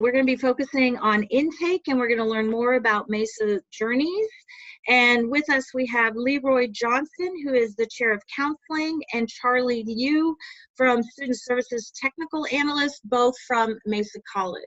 We're going to be focusing on intake, and we're going to learn more about Mesa Journeys. And with us, we have Leroy Johnson, who is the Chair of Counseling, and Charlie Lieu from Student Services Technical Analyst, both from Mesa College.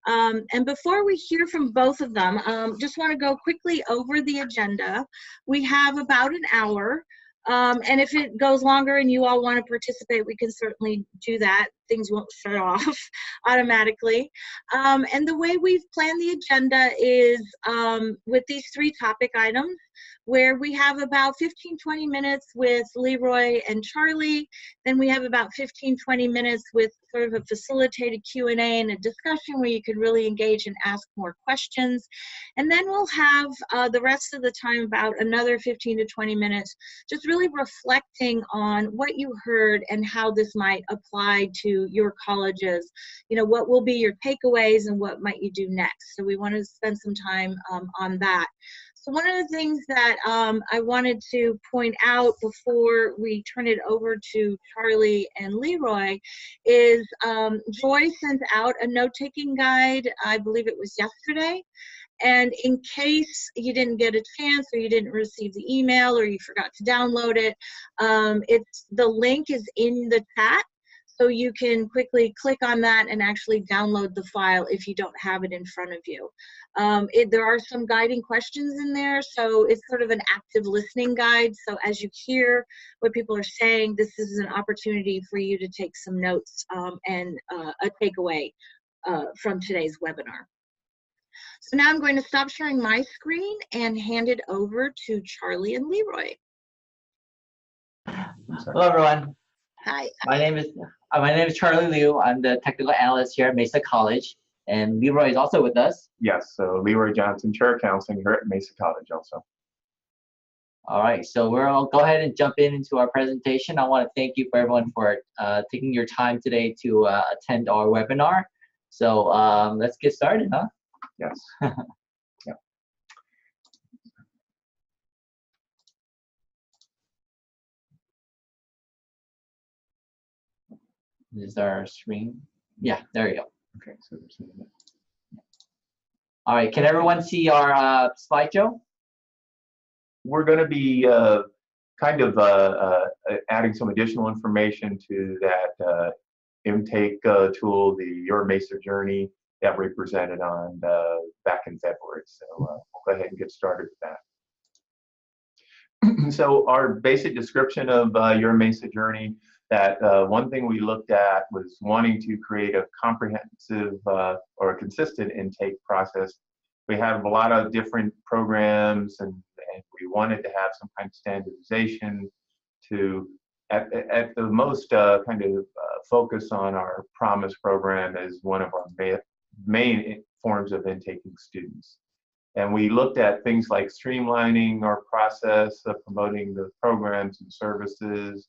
And before we hear from both of them, just want to go quickly over the agenda. We have about an hour. And if it goes longer and you all want to participate, we can certainly do that. Things won't shut off automatically. And the way we've planned the agenda is with these 3 topic items, where we have about 15-20 minutes with Leroy and Charlie. Then we have about 15-20 minutes with sort of a facilitated Q&A and a discussion where you could really engage and ask more questions. And then we'll have the rest of the time, about another 15 to 20 minutes, just really reflecting on what you heard and how this might apply to your colleges. You know, what will be your takeaways and what might you do next? So we want to spend some time on that. So one of the things that I wanted to point out before we turn it over to Charlie and Leroy is Joy sent out a note-taking guide, I believe it was yesterday. And in case you didn't get a chance or you didn't receive the email or you forgot to download it, the link is in the chat. So you can quickly click on that and actually download the file if you don't have it in front of you. There are some guiding questions in there, so it's sort of an active listening guide. So as you hear what people are saying, this is an opportunity for you to take some notes and a takeaway from today's webinar. So now I'm going to stop sharing my screen and hand it over to Charlie and Leroy. Hello, everyone. Hi. My name is Charlie Lieu. I'm the technical analyst here at Mesa College, and Leroy is also with us. Yes, so Leroy Johnson, Chair of Counseling here at Mesa College also. All right, so we'll go ahead and jump into our presentation. I want to thank you for everyone for taking your time today to attend our webinar. So let's get started, huh? Yes. Yeah. This is our screen. Yeah, there you go. Okay, so there's all right, can everyone see our slideshow? we're going to be kind of adding some additional information to that intake tool, the Your Mesa Journey that we presented on back in February. So we'll go ahead and get started with that. So our basic description of Your Mesa Journey, that one thing we looked at was wanting to create a comprehensive or a consistent intake process. We have a lot of different programs, and we wanted to have some kind of standardization to, at the most, kind of focus on our Promise program as one of our main forms of intaking students. And we looked at things like streamlining our process of promoting the programs and services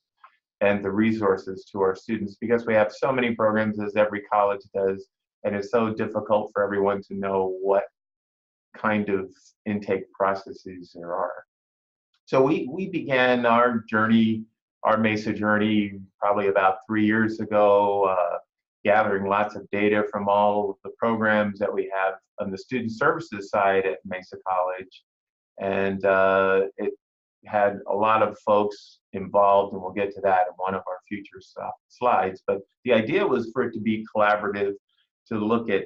and the resources to our students, because we have so many programs, as every college does, and it's so difficult for everyone to know what kind of intake processes there are. So we began our journey, our Mesa Journey, probably about 3 years ago, gathering lots of data from all of the programs that we have on the student services side at Mesa College. And it had a lot of folks involved, and we'll get to that in one of our future slides. But the idea was for it to be collaborative, to look at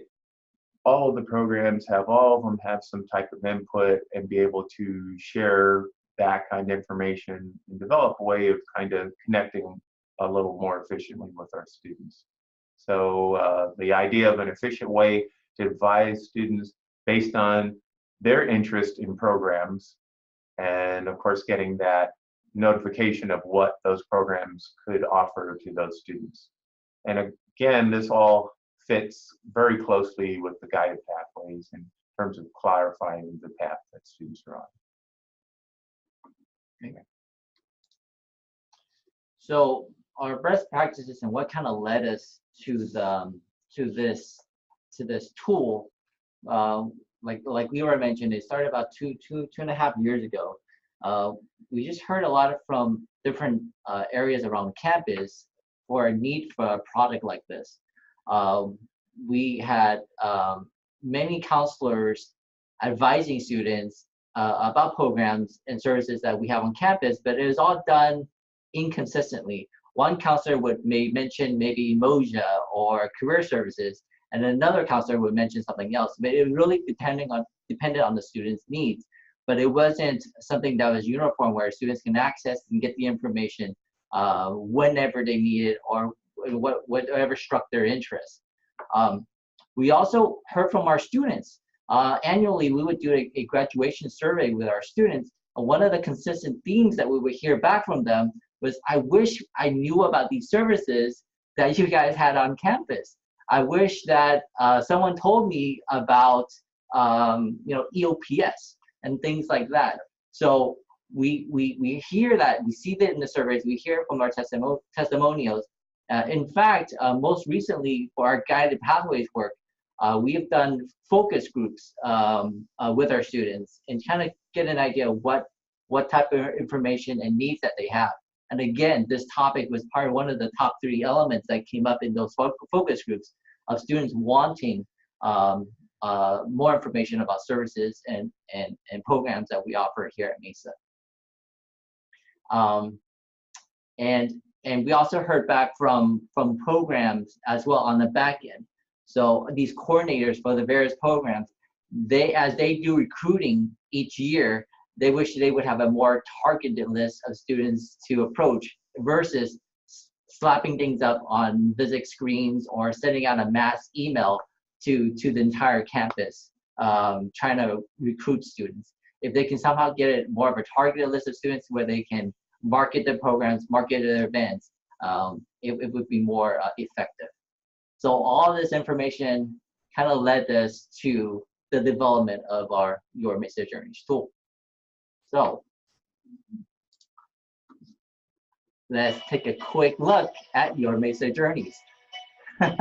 all of the programs, all of them have some type of input, and be able to share that kind of information and develop a way of kind of connecting a little more efficiently with our students. So the idea of an efficient way to advise students based on their interest in programs, and of course getting that notification of what those programs could offer to those students. And again, this all fits very closely with the guided pathways in terms of clarifying the path that students are on. Okay. So our best practices and what kind of led us to this tool, like Leroy mentioned, it started about two and a half years ago. We just heard a lot from different areas around campus for a need for a product like this. we had many counselors advising students about programs and services that we have on campus, but it was all done inconsistently. One counselor would mention maybe Moja or career services, and another counselor would mention something else. But it really depended on the student's needs. But it wasn't something that was uniform where students can access and get the information whenever they need it or whatever struck their interest. We also heard from our students. Annually, we would do a graduation survey with our students. And one of the consistent themes that we would hear back from them was, I wish I knew about these services that you guys had on campus. I wish that someone told me about EOPS and things like that. So we hear that, we see that in the surveys, we hear from our testimonials. In fact, most recently for our guided pathways work, we have done focus groups with our students and kind of get an idea of what type of information and needs that they have. And again, this topic was one of the top 3 elements that came up in those focus groups of students wanting more information about services and programs that we offer here at Mesa. And we also heard back from programs as well on the back end. So these coordinators for the various programs, as they do recruiting each year, they wish they would have a more targeted list of students to approach versus slapping things up on visit screens or sending out a mass email to the entire campus, trying to recruit students. If they can somehow get it more of a targeted list of students where they can market their programs, market their events, it would be more effective. So all this information kind of led us to the development of our Your Mesa Journeys tool. So let's take a quick look at Your Mesa Journeys. All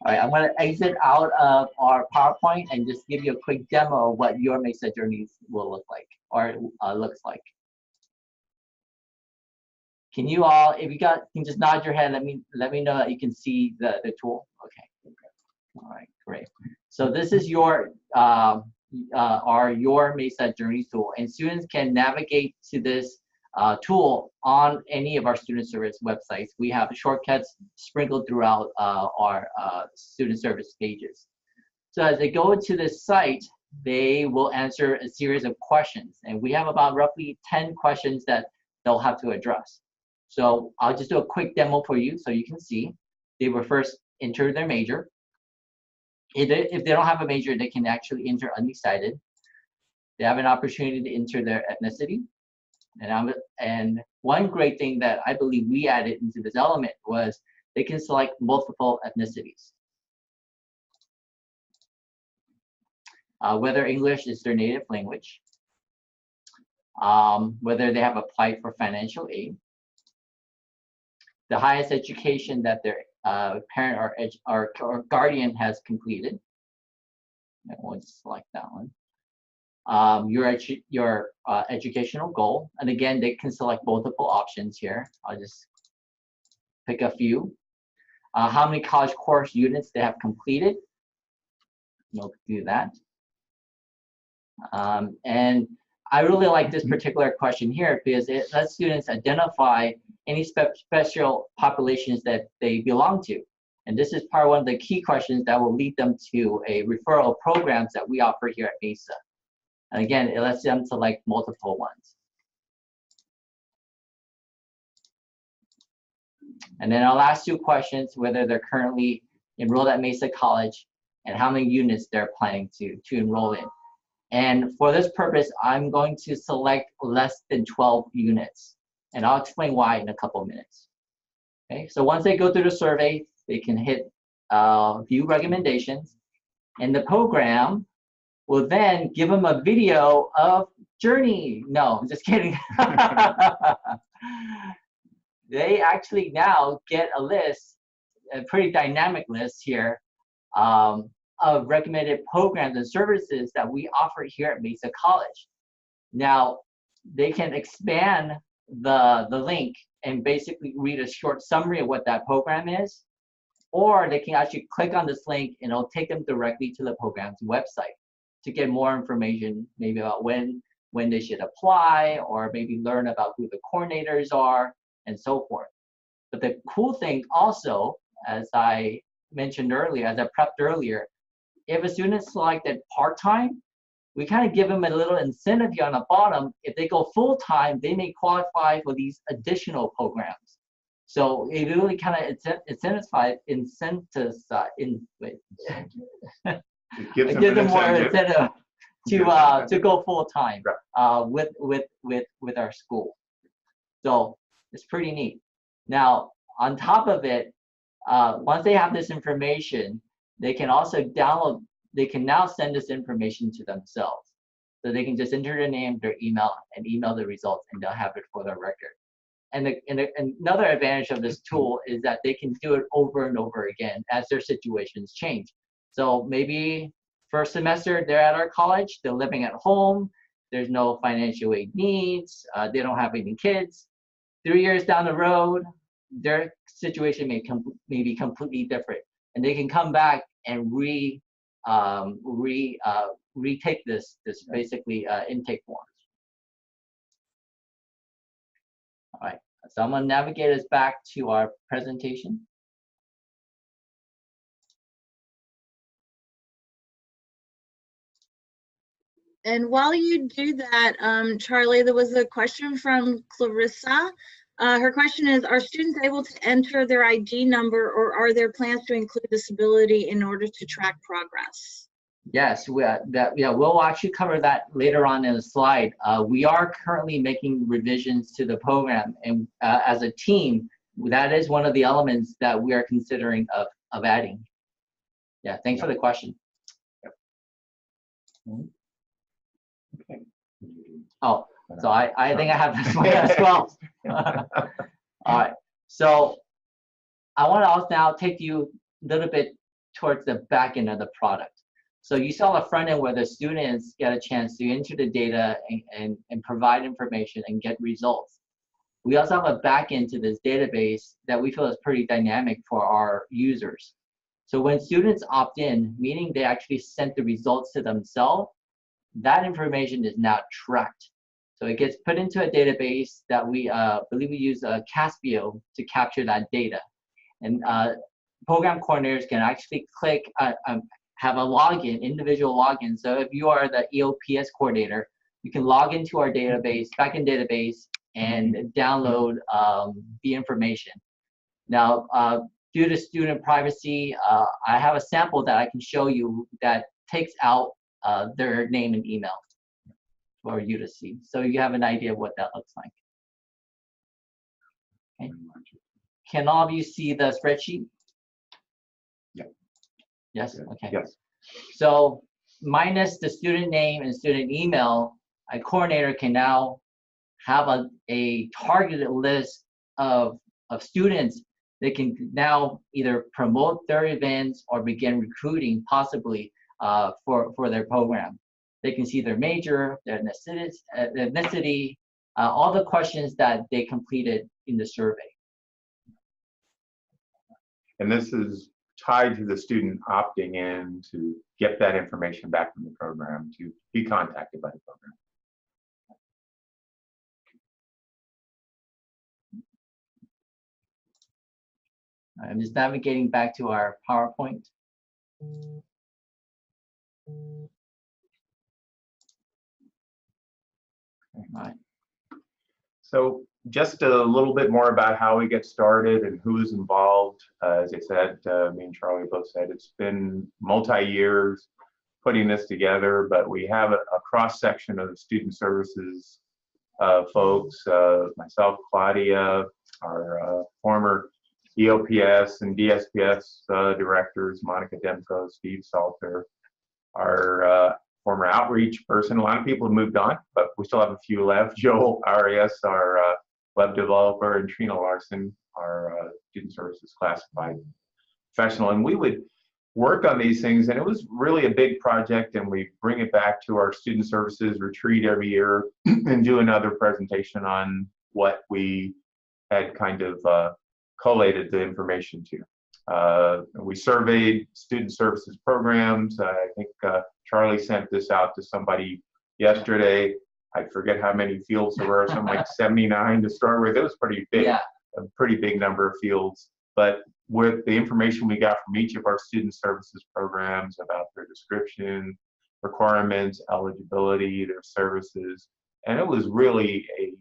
right, I'm going to exit out of our PowerPoint and just give you a quick demo of what Your Mesa Journeys will look like or looks like. Can you all, if you can just nod your head, let me know that you can see the tool. Okay. All right, great. So this is our Your Mesa Journeys tool, and students can navigate to this tool on any of our student service websites. We have shortcuts sprinkled throughout our student service pages. So as they go into this site, they will answer a series of questions, and we have about roughly 10 questions that they'll have to address. So I'll just do a quick demo for you so you can see. They will first enter their major. If they don't have a major, they can actually enter undecided. They have an opportunity to enter their ethnicity. And one great thing that I believe we added into this element was they can select multiple ethnicities. Whether English is their native language, whether they have applied for financial aid, the highest education that their parent or guardian has completed. And we'll just select that one. Your educational goal, and again, they can select multiple options here. I'll just pick a few. How many college course units they have completed. We'll do that. And I really like this particular question here because it lets students identify any special populations that they belong to. And this is part one of the key questions that will lead them to a referral programs that we offer here at Mesa. And again, it lets them select multiple ones. And then our last 2 questions, whether they're currently enrolled at Mesa College and how many units they're planning to enroll in. And for this purpose, I'm going to select less than 12 units. And I'll explain why in a couple of minutes. Okay, so once they go through the survey, they can hit view recommendations. And the program will then give them a video of journey. No, I'm just kidding. They actually now get a list, a pretty dynamic list here, of recommended programs and services that we offer here at Mesa College. Now, they can expand the link and basically read a short summary of what that program is. or they can actually click on this link and it'll take them directly to the program's website to get more information, maybe about when they should apply, or maybe learn about who the coordinators are, and so forth. But the cool thing also, as I mentioned earlier, as I prepped earlier, if a student is selected part-time, we kind of give them a little incentive here on the bottom. If they go full-time, they may qualify for these additional programs. So it really kind of incentivizes, gives them more incentive to go full-time with our school. So it's pretty neat. Now, on top of it, once they have this information, they can also download, they can now send this information to themselves. So they can just enter their name, their email, and email the results, and they'll have it for their record. And another advantage of this tool is that they can do it over and over again as their situations change. So maybe first semester they're at our college, they're living at home, there's no financial aid needs, they don't have any kids. 3 years down the road, their situation may be completely different, and they can come back and retake this basically intake form. All right, so I'm gonna navigate us back to our presentation. And while you do that, Charlie, there was a question from Clarissa. Her question is, are students able to enter their ID number, or are there plans to include disability in order to track progress? Yes, we'll actually cover that later on in the slide. We are currently making revisions to the program, and as a team, that is one of the elements that we are considering of adding. Yeah, thanks for the question. Okay. Oh, so I think I have this one as well. All right, so I want to now take you a little bit towards the back end of the product. So you saw the front end where the students get a chance to enter the data and provide information and get results. We also have a back end to this database that we feel is pretty dynamic for our users. So when students opt in, meaning they actually sent the results to themselves, that information is now tracked. So it gets put into a database that we believe we use Caspio to capture that data. And program coordinators can actually click, have a login, individual login. So if you are the EOPS coordinator, you can log into our database, backend database, and download the information. Now, due to student privacy, I have a sample that I can show you that takes out their name and email for you to see. So you have an idea of what that looks like. Okay. Can all of you see the spreadsheet? Yes? Okay. Yes. So minus the student name and student email, a coordinator can now have a targeted list of students that can now either promote their events or begin recruiting possibly for their program. They can see their major, their ethnicity, all the questions that they completed in the survey. And this is tied to the student opting in to get that information back from the program, to be contacted by the program. I'm just navigating back to our PowerPoint. All right. So just a little bit more about how we get started and who is involved. As I said, me and Charlie both said it's been multi-years putting this together, but we have a cross-section of student services folks, myself, Claudia, our former EOPS and DSPS directors, Monica Demko, Steve Salter, our former outreach person. A lot of people have moved on, but we still have a few left. Joel Arias, our web developer, and Trina Larson, our student services classified professional. And we would work on these things, and it was really a big project, and we bring it back to our student services retreat every year and do another presentation on what we had kind of collated the information to. We surveyed student services programs. I think Charlie sent this out to somebody yesterday. I forget how many fields there were, something like 79 to start with. It was pretty big, Yeah. a pretty big number of fields. But with the information we got from each of our student services programs about their description, requirements, eligibility, their services, and it was really a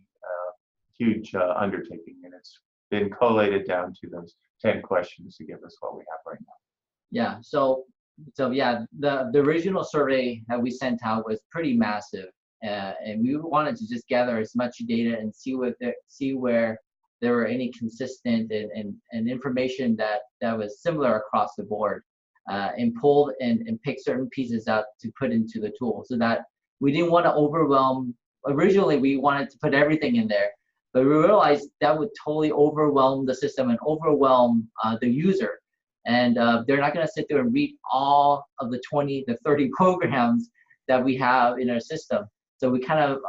huge undertaking, and it's been collated down to those 10 questions to give us what we have right now. Yeah. So yeah, the original survey that we sent out was pretty massive, and we wanted to just gather as much data and see where there were any consistent and information that was similar across the board, and pulled and pick certain pieces out to put into the tool, so that we didn't want to overwhelm. Originally, we wanted to put everything in there, but we realized that would totally overwhelm the system and overwhelm the user. And they're not going to sit there and read all of the 20 to 30 programs that we have in our system. So we kind of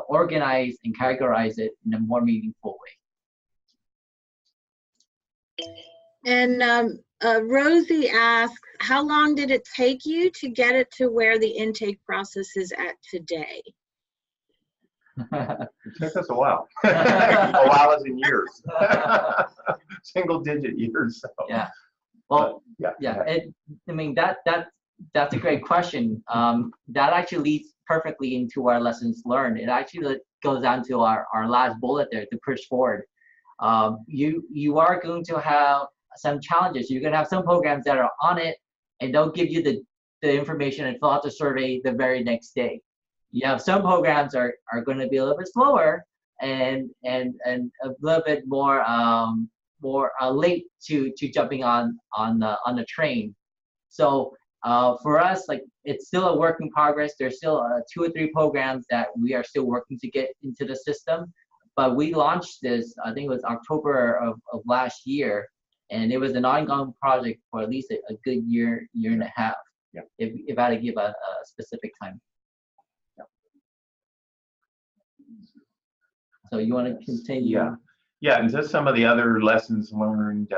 organize and categorize it in a more meaningful way. And Rosie asks, how long did it take you to get it to where the intake process is at today? It took us a while. A while as in years. Single digit years. So. Yeah. Well, yeah. I mean, that's a great question. That actually leads perfectly into our lessons learned. It actually goes down to our last bullet there, to push forward. You are going to have some challenges. You're going to have some programs that are on it and they'll give you the information and fill out the survey the very next day. You have some programs are going to be a little bit slower and a little bit more late to jumping on the train. So for us, like, it's still a work in progress. There's still 2 or 3 programs that we are still working to get into the system. But we launched this, I think it was October of last year, and it was an ongoing project for at least a good year and a half. Yeah. If I had to give a specific time. So you want to continue? Yeah, and just some of the other lessons learned,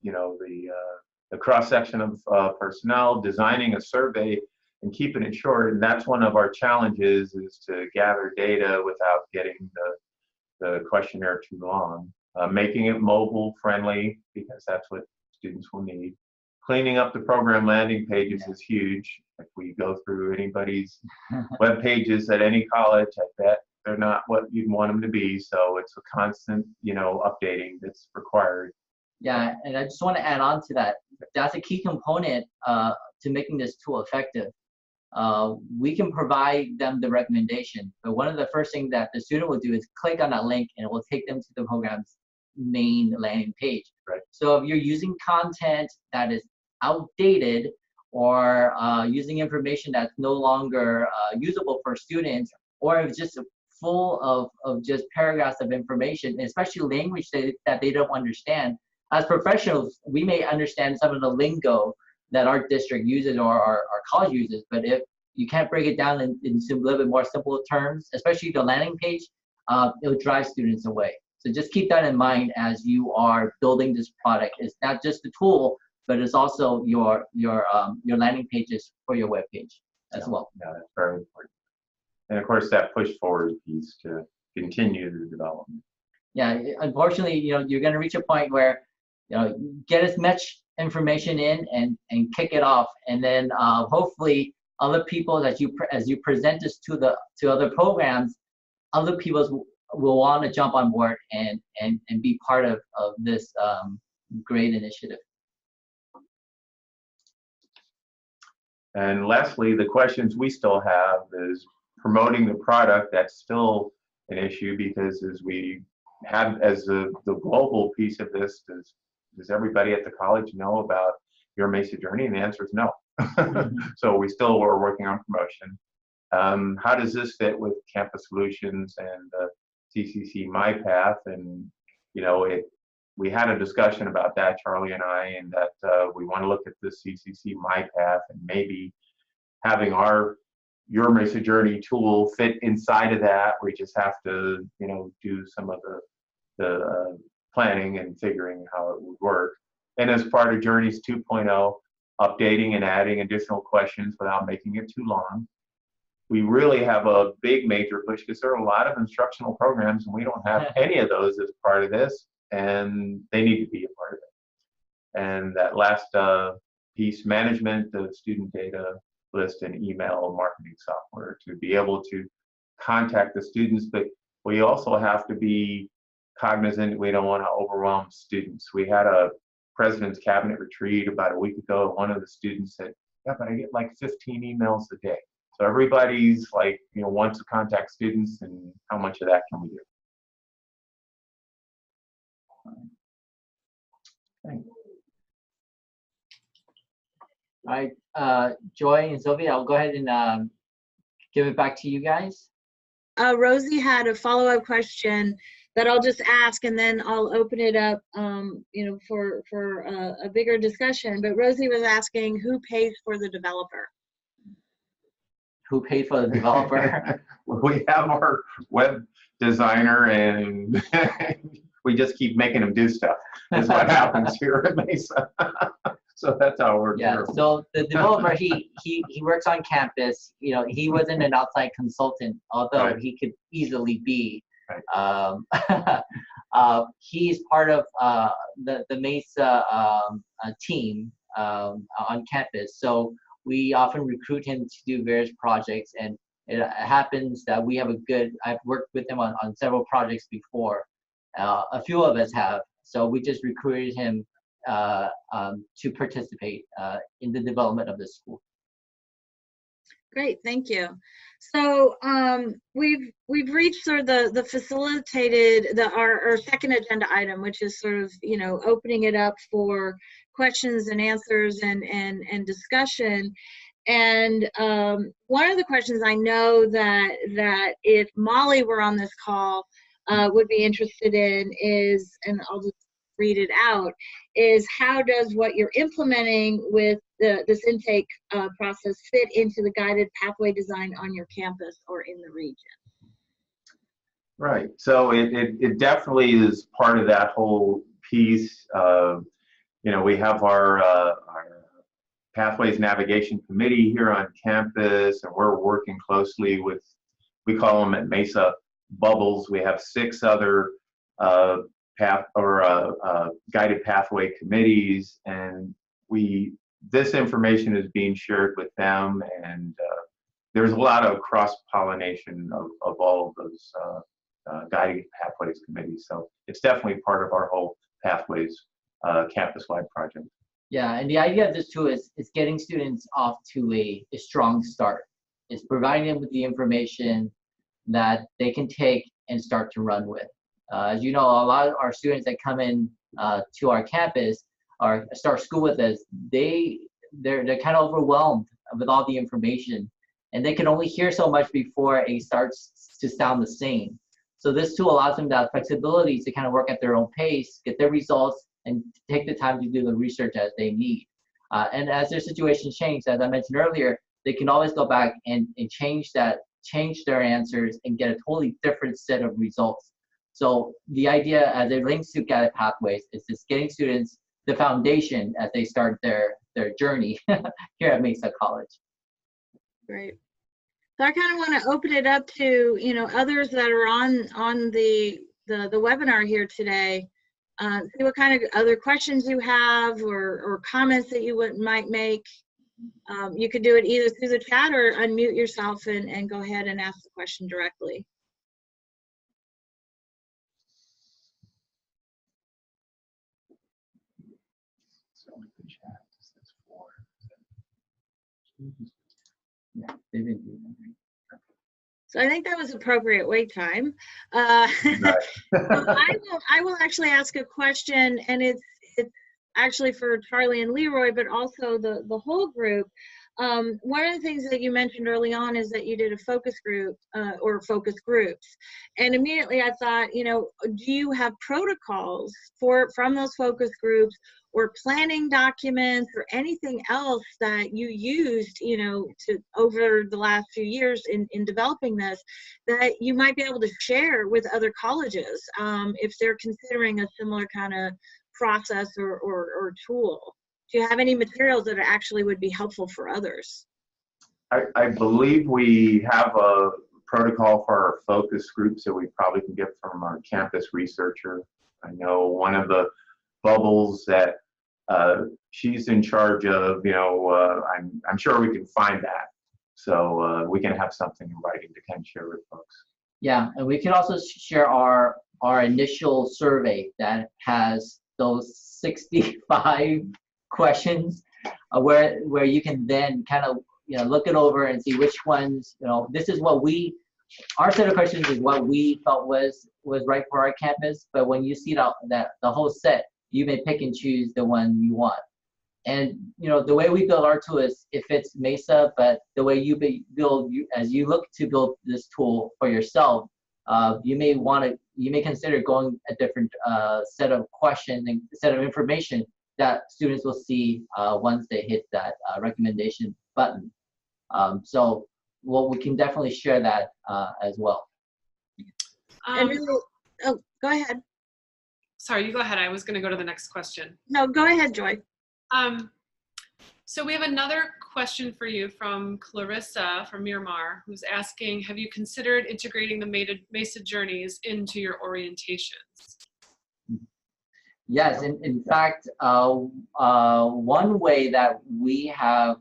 you know, the cross-section of personnel, designing a survey and keeping it short. And that's one of our challenges, is to gather data without getting the questionnaire too long. Making it mobile friendly, because that's what students will need. Cleaning up the program landing pages is huge. If we go through anybody's web pages at any college, I bet they're not what you'd want them to be. So it's a constant, you know, updating that's required. Yeah, and I just want to add on to that. That's a key component to making this tool effective. We can provide them the recommendation, but one of the first things that the student will do is click on that link, and it will take them to the program's main landing page. Right. So if you're using content that is outdated, or using information that's no longer usable for students, or if it's just full of just paragraphs of information, especially language that they don't understand, as professionals, we may understand some of the lingo that our district uses or our college uses, but if you can't break it down into a little bit more simple terms, especially the landing page, it'll drive students away. So just keep that in mind as you are building this product. It's not just the tool, but it's also your landing pages for your web page as well. Yeah, that's very important. And of course, that push forward piece to continue the development. Yeah, unfortunately, you know, you're going to reach a point where, you know, get as much information in and kick it off, and then hopefully other people as you present this to other programs, other people will want to jump on board and be part of this great initiative. And lastly, the questions we still have is promoting the product. That's still an issue, because as we have, as the global piece of this, does everybody at the college know about Your Mesa Journey? And the answer is no. So we still are working on promotion. How does this fit with Campus Solutions and CCC MyPath? And, you know, we had a discussion about that, Charlie and I, and that we want to look at the CCC MyPath and maybe having our Your Mesa Journey tool fit inside of that. We just have to, you know, do some of the planning and figuring how it would work. And as part of Journeys 2.0, updating and adding additional questions without making it too long. We really have a big major push because there are a lot of instructional programs and we don't have any of those as part of this, and they need to be a part of it. And that last piece, management of student data list and email marketing software to be able to contact the students, but we also have to be cognizant we don't want to overwhelm students. We had a president's cabinet retreat about a week ago. One of the students said, yeah, but I get like 15 emails a day. So everybody's like, wants to contact students, and how much of that can we do? Okay. All right, Joy and Sylvia, I'll go ahead and give it back to you guys. Rosie had a follow-up question that I'll just ask, and then I'll open it up, for a bigger discussion. But Rosie was asking, who pays for the developer? Who paid for the developer? We have our web designer, and we just keep making him do stuff. Is what happens here at Mesa. So that's how we're Yeah. here. So the developer, he works on campus. He wasn't an outside consultant, although Right. he could easily be. Right. He's part of the Mesa team on campus. So we often recruit him to do various projects, and it happens that we have I've worked with him on several projects before. A few of us have. So we just recruited him to participate in the development of the school. Great, thank you. So we've reached sort of the facilitated our second agenda item, which is sort of opening it up for questions and answers and discussion. And one of the questions I know that if Molly were on this call would be interested in is, and I'll just read it out, is how does what you're implementing with this intake process fit into the guided pathway design on your campus or in the region? Right. So it definitely is part of that whole piece. We have our Pathways Navigation Committee here on campus, and we're working closely with, we call them at Mesa bubbles. We have 6 other guided pathway committees, and this information is being shared with them, and there's a lot of cross-pollination of all of those guided pathways committees. So it's definitely part of our whole pathways campus-wide project. Yeah, and the idea of this tool is getting students off to a strong start. It's providing them with the information that they can take and start to run with. As you know, a lot of our students that come in to our campus or start school with us, they're kind of overwhelmed with all the information, and they can only hear so much before it starts to sound the same. So this tool allows them that flexibility to kind of work at their own pace, get their results, and take the time to do the research as they need. And as their situations change, as I mentioned earlier, they can always go back and change their answers and get a totally different set of results. So the idea as it links to guided pathways is just getting students the foundation as they start their journey here at Mesa College. Great. So I kind of want to open it up to others that are on the webinar here today. See what kind of other questions you have or comments that you might make. You could do it either through the chat or unmute yourself and go ahead and ask the question directly. Yeah, they've been doing that. So I think that was appropriate wait time. So I will actually ask a question, and it's actually for Charlie and Leroy, but also the whole group. One of the things that you mentioned early on is that you did a focus group or focus groups. And immediately I thought, you know, do you have protocols from those focus groups or planning documents or anything else that you used, you know, over the last few years in developing this that you might be able to share with other colleges if they're considering a similar kind of process or tool? Do you have any materials that actually would be helpful for others? I believe we have a protocol for our focus groups that we probably can get from our campus researcher. I know one of the bubbles that she's in charge of, you know, I'm sure we can find that. So we can have something in writing to kind of share with folks. Yeah, and we can also share our initial survey that has those 65 questions where you can then kind of, you know, look it over and see which ones, you know, this is what our set of questions is what we felt was right for our campus. But when you see that the whole set, you may pick and choose the one you want. And you know, the way we build our tool is it fits Mesa, but the way you as you look to build this tool for yourself, you may consider going a different set of questions and set of information that students will see once they hit that recommendation button. So we can definitely share that as well. Oh, go ahead. Sorry, you go ahead. I was going to go to the next question. No, go ahead, Joy. So we have another question for you from Clarissa from Miramar, who's asking, have you considered integrating the Mesa Journeys into your orientations? Yes, in fact, one way that we have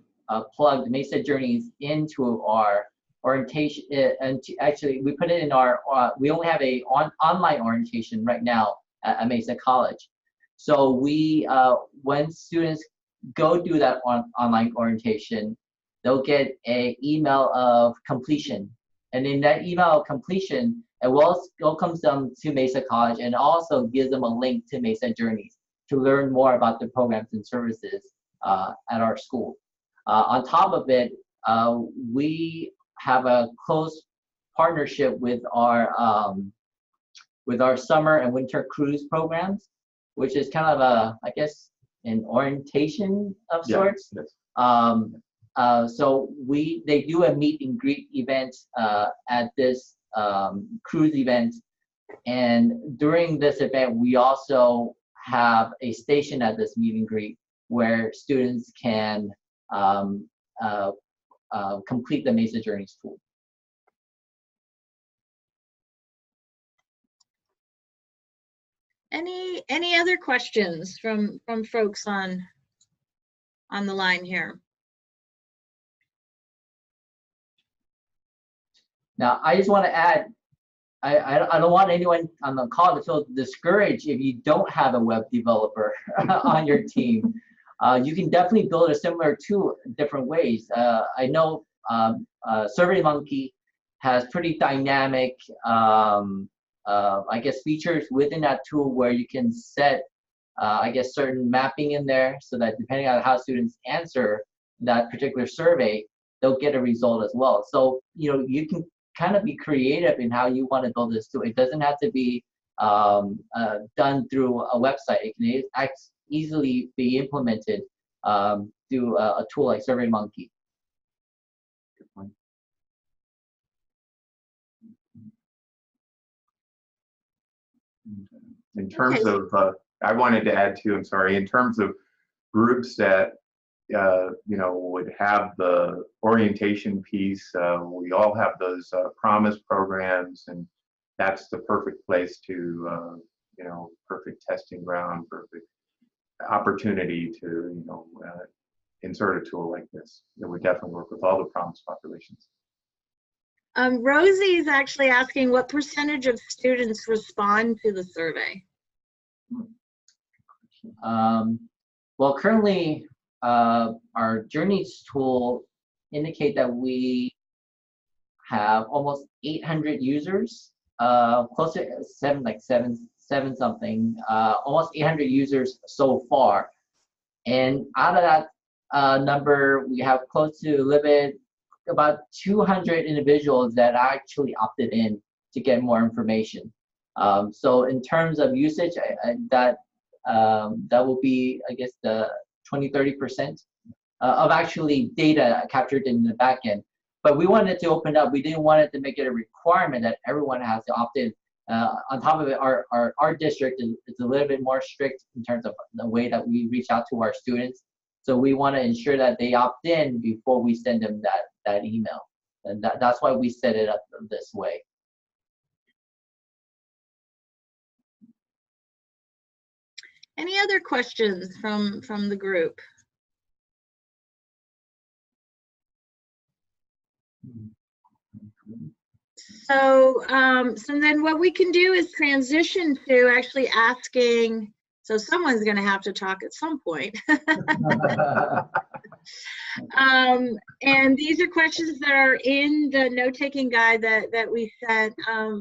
plugged Mesa Journeys into our orientation, and actually we put it in our, we only have a online orientation right now at Mesa College. So we, when students go do that online orientation, they'll get an email of completion. And in that email of completion, it welcomes them to Mesa College and also gives them a link to Mesa Journeys to learn more about the programs and services at our school. On top of it, we have a close partnership with our summer and winter cruise programs, which is kind of I guess, an orientation of sorts. Yes. So they do a meet and greet event at this cruise event, and during this event we also have a station at this meet and greet where students can complete the Mesa Journeys tool. Any other questions from folks on the line here? Now, I just want to add, I don't want anyone on the call to feel discouraged if you don't have a web developer on your team. You can definitely build a similar tool in different ways. I know SurveyMonkey has pretty dynamic, I guess, features within that tool where you can set, I guess, certain mapping in there so that depending on how students answer that particular survey, they'll get a result as well. So, you know, you can kind of be creative in how you want to build this tool. It doesn't have to be done through a website. It can easily be implemented through a tool like SurveyMonkey. Good point. In terms of, I wanted to add too, I'm sorry, in terms of groups that, you know, would have the orientation piece, we all have those promise programs, and that's the perfect place to, you know, perfect testing ground, perfect opportunity to, you know, insert a tool like this. That would definitely work with all the promise populations. Rosie is actually asking what percentage of students respond to the survey? Well, currently, our Journeys tool indicate that we have almost 800 users, close to seven something, almost 800 users so far. And out of that number, we have close to a little bit, about 200 individuals that actually opted in to get more information. So in terms of usage, that will be, I guess, the 20–30% of actually data captured in the back end. But we wanted to open up. We didn't want it to make it a requirement that everyone has to opt in. On top of it, our district is a little bit more strict in terms of the way that we reach out to our students. So we want to ensure that they opt in before we send them that email. And that's why we set it up this way. Any other questions from the group? So, so then what we can do is transition to actually asking, so someone's going to have to talk at some point. And these are questions that are in the note-taking guide that we sent.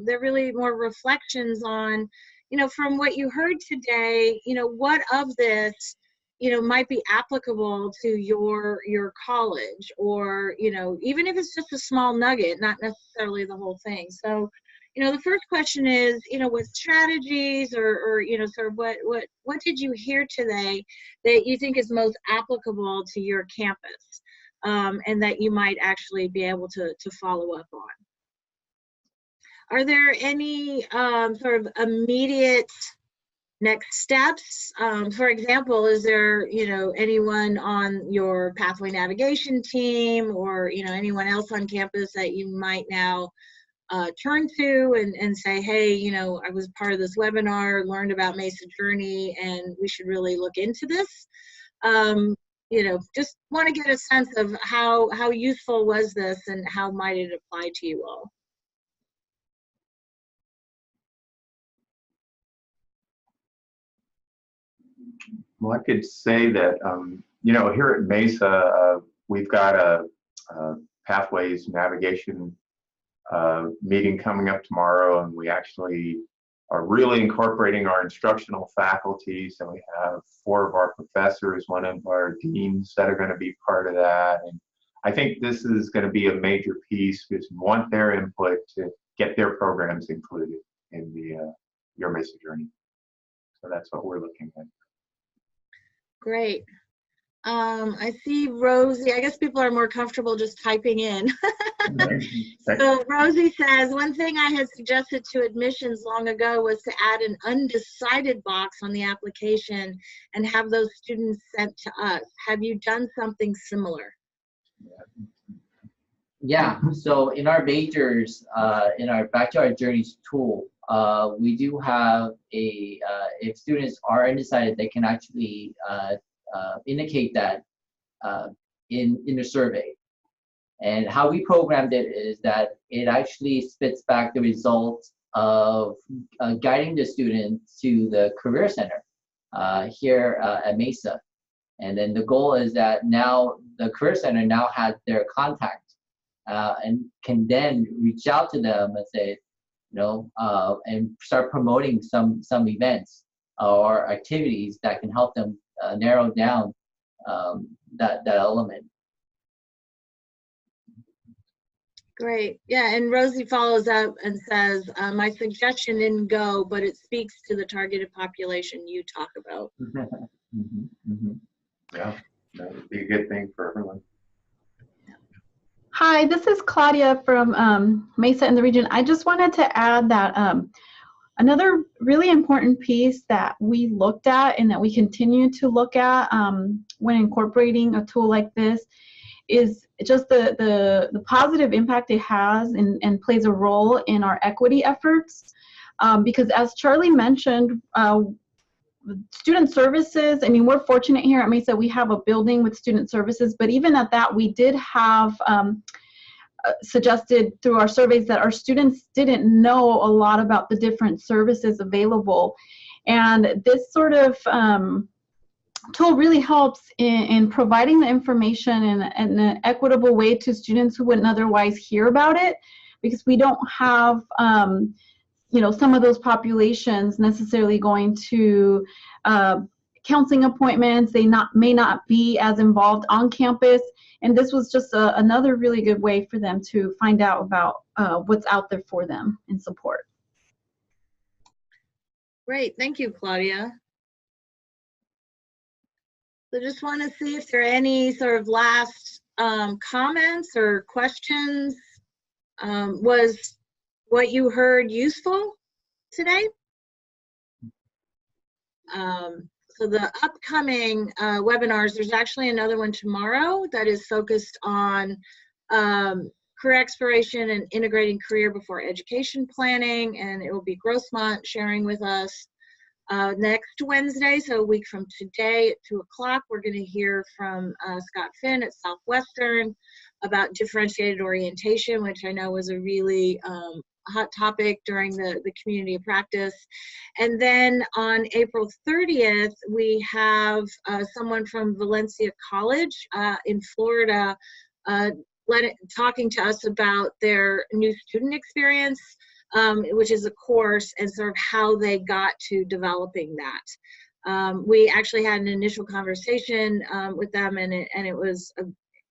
They're really more reflections on, you know, from what you heard today, you know, what of this, you know, might be applicable to your college, or, you know, even if it's just a small nugget, not necessarily the whole thing. So, you know, the first question is, you know, what strategies or you know, sort of what did you hear today that you think is most applicable to your campus, and that you might actually be able to follow up on? Are there any sort of immediate next steps? For example, is there, you know, anyone on your pathway navigation team, or, you know, anyone else on campus that you might now turn to and say, hey, you know, I was part of this webinar, learned about Mesa Journey, and we should really look into this? You know, just want to get a sense of how useful was this and how might it apply to you all? Well, I could say that, you know, here at Mesa, we've got a pathways navigation meeting coming up tomorrow, and we actually are really incorporating our instructional faculty. So we have 4 of our professors, 1 of our deans that are going to be part of that. And I think this is going to be a major piece because we want their input to get their programs included in the Your Mesa Journey. So that's what we're looking at. Great. I see Rosie. I guess people are more comfortable just typing in. So Rosie says, one thing I had suggested to admissions long ago was to add an undecided box on the application and have those students sent to us. Have you done something similar? Yeah, so in our majors, in our Backyard Journeys tool, we do have if students are undecided, they can actually indicate that in the survey. And how we programmed it is that it actually spits back the results of guiding the student to the Career Center here at Mesa. And then the goal is that now the Career Center now has their contact and can then reach out to them and say, you know, and start promoting some events or activities that can help them narrow down that element. Great. Yeah, and Rosie follows up and says, my suggestion didn't go, but it speaks to the targeted population you talk about. Yeah, that would be a good thing for everyone. Hi, this is Claudia from Mesa in the region. I just wanted to add that another really important piece that we looked at and that we continue to look at when incorporating a tool like this is just the positive impact it has and plays a role in our equity efforts. Because as Charlie mentioned, student services, I mean, we're fortunate here at Mesa, we have a building with student services, but even at that, we did have suggested through our surveys that our students didn't know a lot about the different services available. And this sort of tool really helps in providing the information in an equitable way to students who wouldn't otherwise hear about it, because we don't have you know, some of those populations necessarily going to counseling appointments. They may not be as involved on campus. And this was just another really good way for them to find out about what's out there for them and support. Great, thank you, Claudia. So just want to see if there are any sort of last comments or questions. Was what you heard useful today? So the upcoming webinars, there's actually another one tomorrow that is focused on career exploration and integrating career before education planning, and it will be Grossmont sharing with us. Next Wednesday, so a week from today at 2 o'clock, we're going to hear from Scott Finn at Southwestern about differentiated orientation, which I know was a really hot topic during the community of practice. And then on April 30th, we have someone from Valencia College in Florida talking to us about their new student experience, which is a course, and sort of how they got to developing that. We actually had an initial conversation with them, and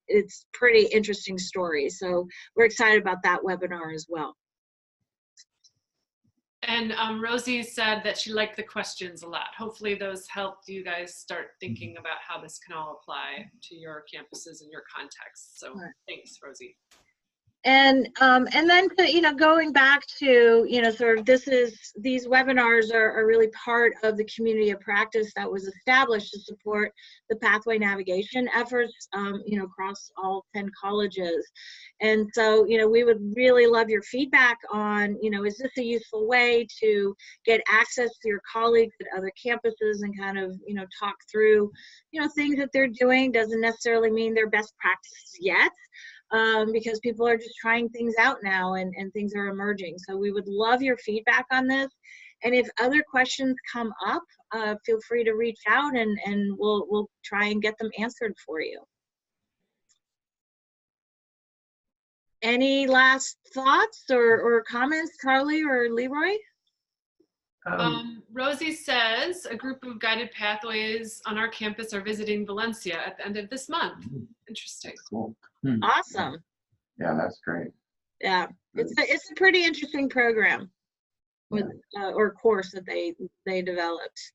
it's pretty interesting story. So we're excited about that webinar as well. And Rosie said that she liked the questions a lot. Hopefully those helped you guys start thinking about how this can all apply to your campuses and your context. So thanks, Rosie. And then going back to sort of these webinars are really part of the community of practice that was established to support the pathway navigation efforts across all 10 colleges. And so we would really love your feedback on is this a useful way to get access to your colleagues at other campuses and kind of talk through things that they're doing. Doesn't necessarily mean they're best practices yet. Because people are just trying things out now and things are emerging. So we would love your feedback on this. And if other questions come up, feel free to reach out and we'll try and get them answered for you. Any last thoughts or comments, Carly or Leroy? Rosie says a group of guided pathways on our campus are visiting Valencia at the end of this month. Interesting. Cool. Awesome. Yeah, that's great. Yeah, it's a pretty interesting program with or course that they developed.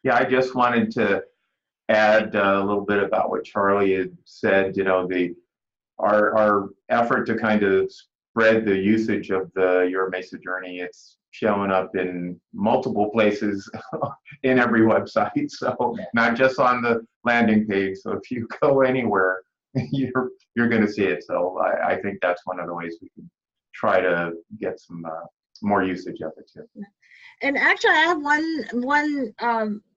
Yeah, I just wanted to add a little bit about what Charlie had said. Our effort to kind of spread the usage of the Your Mesa Journey, it's showing up in multiple places in every website. So not just on the landing page. So if you go anywhere, you're going to see it. So I think that's one of the ways we can try to get some more usage of it too. And actually, I have one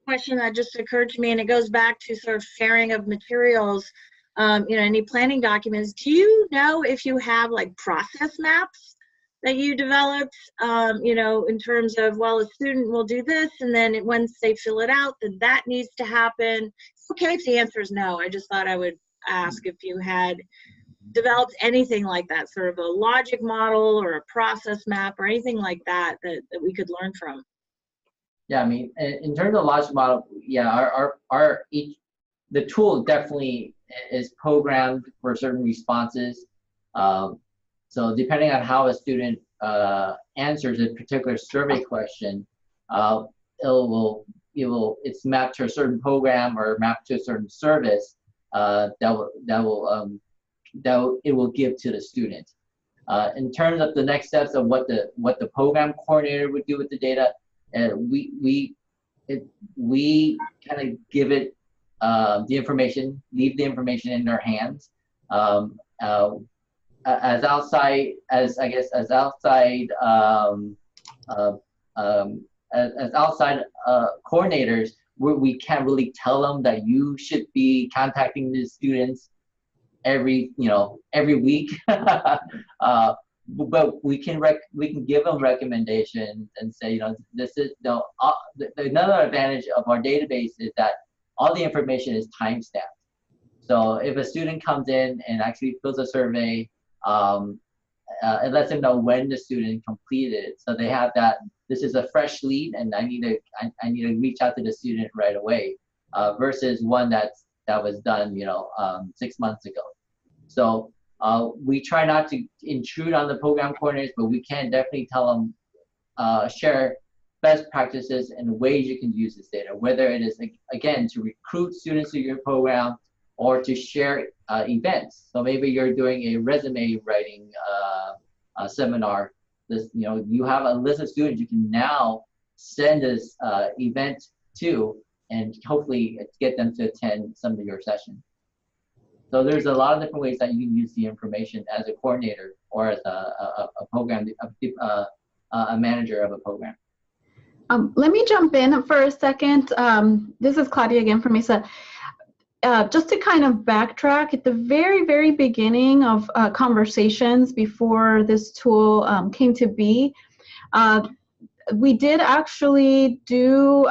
question that just occurred to me, and it goes back to sort of sharing of materials. Any planning documents. Do you know if you have like process maps that you developed, in terms of, well, a student will do this, and then once they fill it out, then that needs to happen? It's okay if the answer is no. I just thought I would ask if you had developed anything like that, sort of a logic model or a process map or anything like that we could learn from. Yeah, I mean, in terms of logic model, yeah, the tool definitely is programmed for certain responses. So depending on how a student answers a particular survey question, it's mapped to a certain program or mapped to a certain service that it will give to the student. In terms of the next steps of what the program coordinator would do with the data, we kind of give it the information, leave the information in their hands. As outside coordinators, we can't really tell them that you should be contacting the students every week. But we can give them recommendations and say, this is another advantage of our database is that all the information is timestamped. So if a student comes in and actually fills a survey, it lets them know when the student completed it. So they have that this is a fresh lead and I need to reach out to the student right away, versus one that was done 6 months ago. So we try not to intrude on the program coordinators, but we can definitely tell them, share best practices and ways you can use this data, whether it is, again, to recruit students to your program or to share events. So maybe you're doing a resume writing seminar. You have a list of students you can now send this event to, and hopefully get them to attend some of your sessions. So there's a lot of different ways that you can use the information as a coordinator or as a program, a manager of a program. Let me jump in for a second. This is Claudia again from Mesa. Just to kind of backtrack, at the very, very beginning of conversations before this tool came to be, we did actually do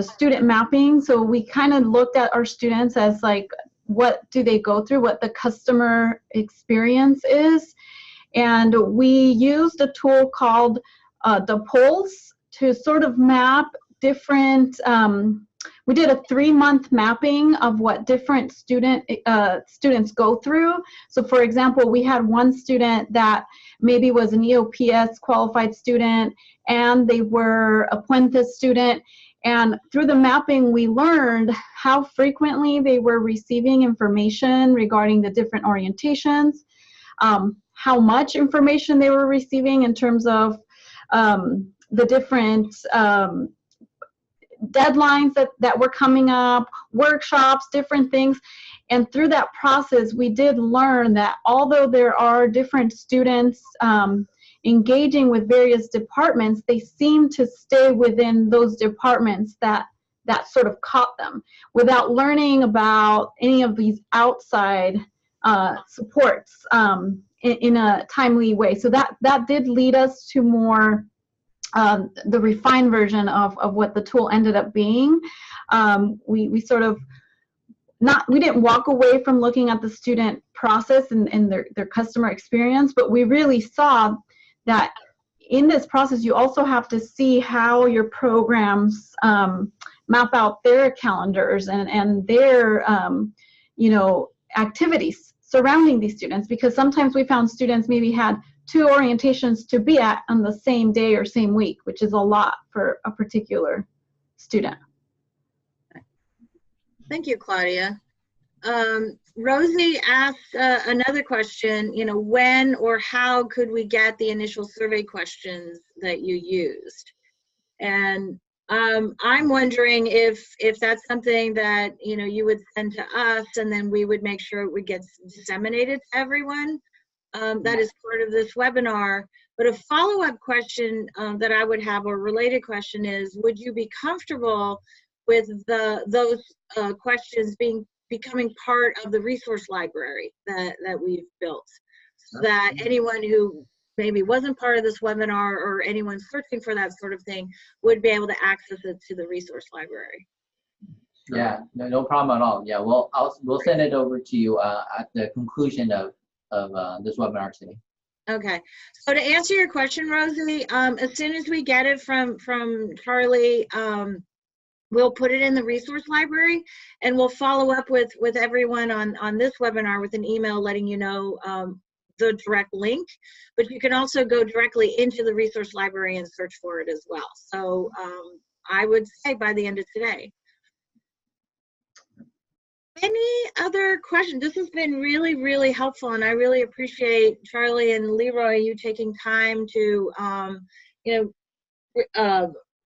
student mapping. So we kind of looked at our students as like, what do they go through, what the customer experience is. And we used a tool called the Pulse to sort of map different, we did a 3-month mapping of what different students go through. So for example, we had one student that maybe was an EOPS qualified student and they were a Puente student. And through the mapping, we learned how frequently they were receiving information regarding the different orientations, how much information they were receiving in terms of the different deadlines that were coming up, workshops, different things. And through that process, we did learn that although there are different students engaging with various departments, they seem to stay within those departments that sort of caught them without learning about any of these outside supports in a timely way. So that did lead us to more the refined version of what the tool ended up being. We sort of we didn't walk away from looking at the student process and their customer experience, but we really saw that in this process, you also have to see how your programs map out their calendars and their activities surrounding these students, because sometimes we found students maybe had 2 orientations to be at on the same day or same week, which is a lot for a particular student. Thank you, Claudia. Rosie asked another question, when or how could we get the initial survey questions that you used? And I'm wondering if that's something that, you would send to us and then we would make sure it would get disseminated to everyone. That is part of this webinar. But a follow-up question that I would have, or related question, is would you be comfortable with those questions becoming part of the resource library that we've built, so that anyone who maybe wasn't part of this webinar or anyone searching for that sort of thing would be able to access it to the resource library? Yeah, no problem at all. Yeah, we'll send it over to you at the conclusion of this webinar today. Okay, so to answer your question, Rosie, as soon as we get it from Charlie, we'll put it in the resource library, and we'll follow up with everyone on this webinar with an email letting you know the direct link. But you can also go directly into the resource library and search for it as well. So I would say by the end of today. Any other questions? This has been really, really helpful, and I really appreciate Charlie and Leroy, you taking time to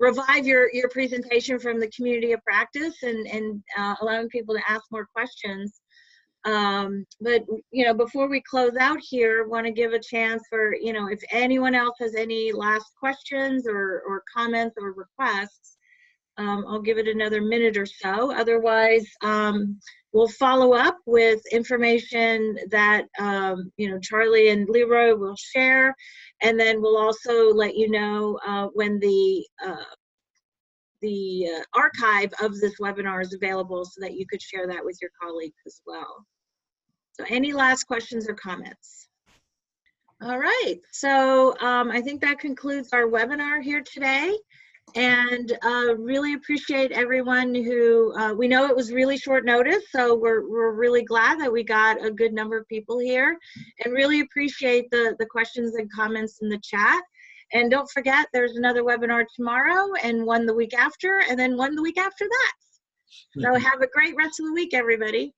revive your presentation from the community of practice and allowing people to ask more questions. But before we close out here, want to give a chance for if anyone else has any last questions or comments or requests. I'll give it another minute or so. Otherwise, we'll follow up with information that Charlie and Leroy will share, and then we'll also let you know when the archive of this webinar is available, so that you could share that with your colleagues as well. So any last questions or comments? All right, so I think that concludes our webinar here today. And really appreciate everyone who, we know it was really short notice, so we're really glad that we got a good number of people here, and really appreciate the questions and comments in the chat. And don't forget, there's another webinar tomorrow, and one the week after, and then one the week after that. So have a great rest of the week, everybody.